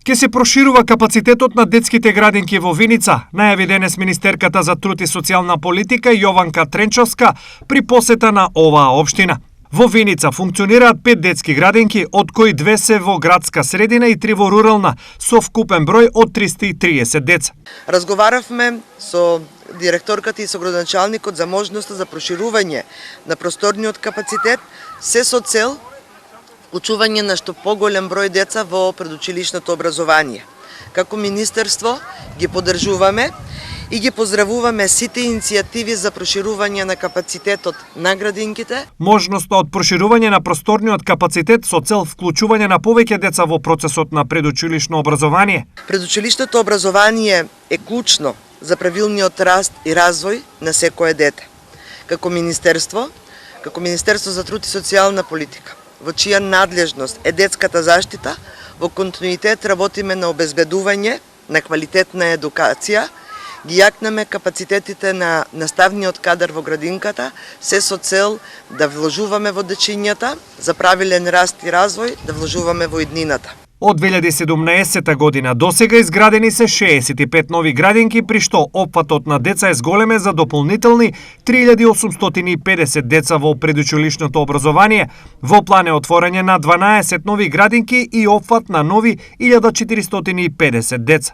Ке се проширува капацитетот на детските градинки во Виница, најави денес министерката за труд и социјална политика Јованка Тренчовска при посета на оваа општина. Во Виница функционираат 5 детски градинки, од кои 2 се во градска средина и 3 во рурална, со вкупен број од 330 деца. Разговаравме со директорката и со градоначалникот за можноста за проширување на просторниот капацитет, се со цел вклучување на што поголем број деца во предучилишното образование. Како министерство ги поддржуваме и ги поздравуваме сите иницијативи за проширување на капацитетот на градинките. Можноста од проширување на просторниот капацитет со цел вклучување на повеќе деца во процесот на предучилишно образование. Предучилишното образование е клучно за правилниот раст и развој на секое дете. Како Министерство за труд и социјална политика, во чија надлежност е детската заштита, во континуитет работиме на обезбедување на квалитетна едукација, ги јакнеме капацитетите на наставниот кадар во градинката, се со цел да вложуваме во дечињата, за правилен раст и развој, да вложуваме во иднината. Од 2017 година досега изградени се 65 нови градинки, при што опфатот на деца е зголеме за дополнителни 3850 деца во предучилишното образование. Во план е отворање на 12 нови градинки и опфат на нови 1450 деца.